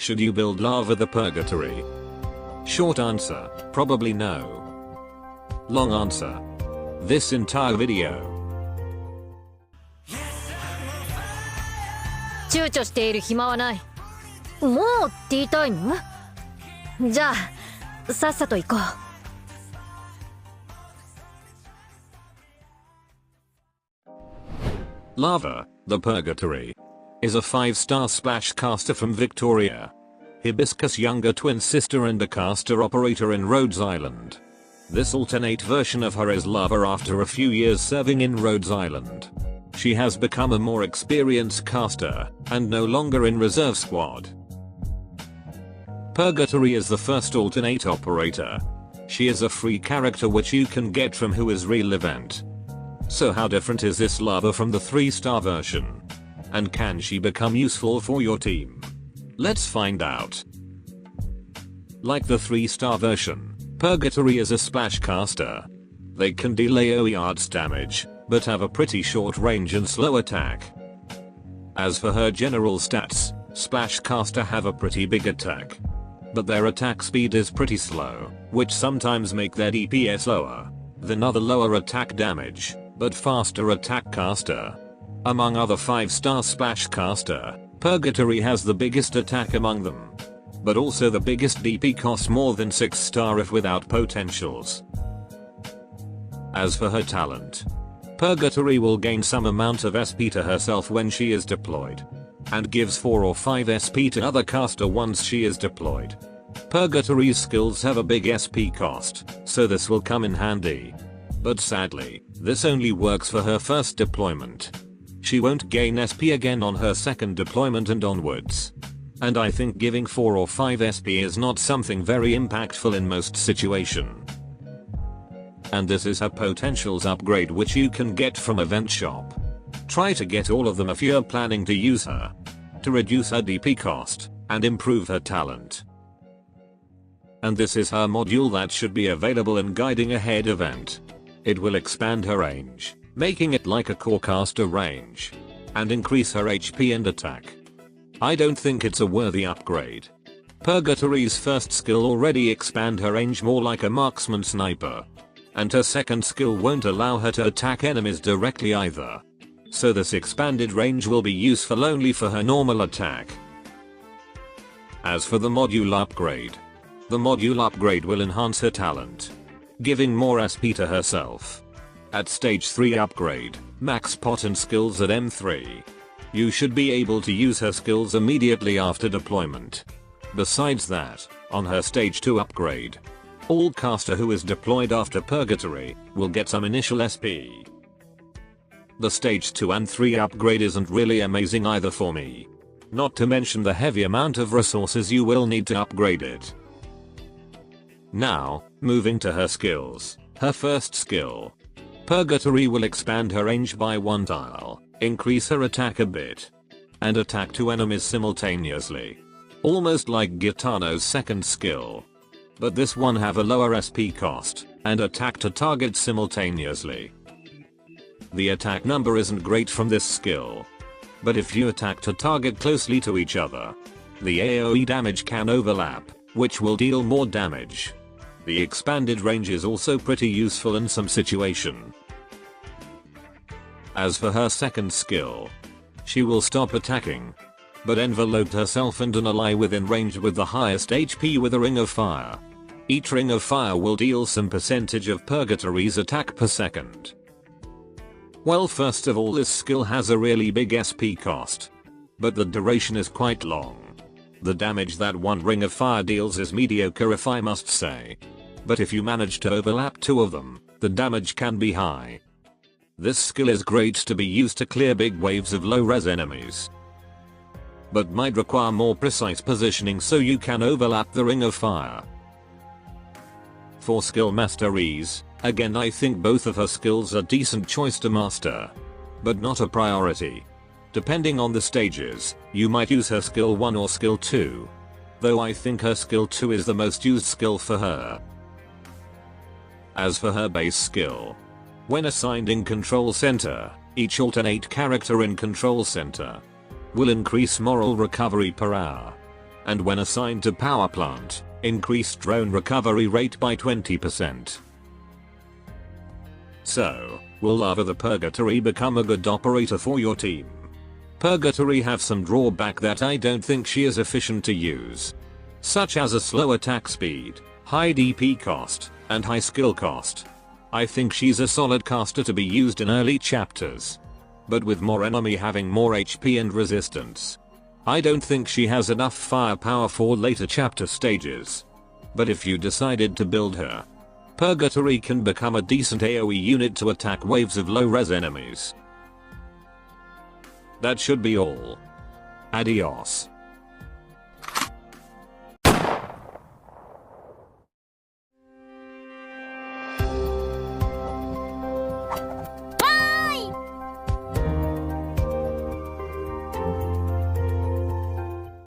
Should you build Lava the Purgatory? Short answer, probably no. Long answer, this entire video. 躊躇している暇はない。もうティータイム？じゃあさっさと行こう。Lava, the Purgatory, is a 5-star splash caster from Victoria. Hibiscus' younger twin sister and a caster operator in Rhodes Island. This alternate version of her is Lava after a few years serving in Rhodes Island. She has become a more experienced caster, and no longer in reserve squad. Purgatory is the first alternate operator. She is a free character which you can get from Who Is Real event. So how different is this Lava from the 3-star version? And can she become useful for your team? Let's find out. Like the 3-star version, Purgatory is a splash caster. They can deal AoE yards damage, but have a pretty short range and slow attack. As for her general stats, splash caster have a pretty big attack. But their attack speed is pretty slow, which sometimes make their DPS lower than other lower attack damage, but faster attack caster. Among other 5-star splash caster, Purgatory has the biggest attack among them. But also the biggest DP cost more than 6-star if without potentials. As for her talent, Purgatory will gain some amount of SP to herself when she is deployed, and gives 4 or 5 SP to other caster once she is deployed. Purgatory's skills have a big SP cost, so this will come in handy. But sadly, this only works for her first deployment. She won't gain SP again on her second deployment and onwards. And I think giving 4 or 5 SP is not something very impactful in most situations. And this is her potentials upgrade which you can get from event shop. Try to get all of them if you're planning to use her, to reduce her DP cost and improve her talent. And this is her module that should be available in Guiding Ahead event. It will expand her range, making it like a core caster range, and increase her HP and attack. I don't think it's a worthy upgrade. Purgatory's first skill already expand her range more like a marksman sniper. And her second skill won't allow her to attack enemies directly either. So this expanded range will be useful only for her normal attack. As for the module upgrade, the module upgrade will enhance her talent, giving more SP to herself. At stage 3 upgrade, max pot and skills at M3. You should be able to use her skills immediately after deployment. Besides that, on her stage 2 upgrade, all caster who is deployed after Purgatory will get some initial SP. The stage 2 and 3 upgrade isn't really amazing either for me. Not to mention the heavy amount of resources you will need to upgrade it. Now, moving to her skills. Her first skill. Purgatory will expand her range by 1 tile, increase her attack a bit, and attack 2 enemies simultaneously. Almost like Gitano's second skill. But this one have a lower SP cost, and attack to target simultaneously. The attack number isn't great from this skill. But if you attack to target closely to each other, the AoE damage can overlap, which will deal more damage. The expanded range is also pretty useful in some situation. As for her second skill, she will stop attacking, but enveloped herself and an ally within range with the highest HP with a ring of fire. Each ring of fire will deal some percentage of Purgatory's attack per second. Well, first of all, this skill has a really big SP cost, but the duration is quite long. The damage that one ring of fire deals is mediocre if I must say. But if you manage to overlap 2 of them, the damage can be high. This skill is great to be used to clear big waves of low res enemies, but might require more precise positioning so you can overlap the ring of fire. For skill masteries, again I think both of her skills are decent choice to master, but not a priority. Depending on the stages, you might use her skill 1 or skill 2. Though I think her skill 2 is the most used skill for her. As for her base skill, when assigned in Control Center, each alternate character in Control Center will increase moral recovery per hour. And when assigned to power plant, increased drone recovery rate by 20%. So, will Lava the Purgatory become a good operator for your team? Purgatory have some drawback that I don't think she is efficient to use, such as a slow attack speed, high DP cost, and high skill cost. I think she's a solid caster to be used in early chapters, but with more enemy having more HP and resistance, I don't think she has enough firepower for later chapter stages. But if you decided to build her, Purgatory can become a decent AoE unit to attack waves of low res enemies. That should be all. Adios.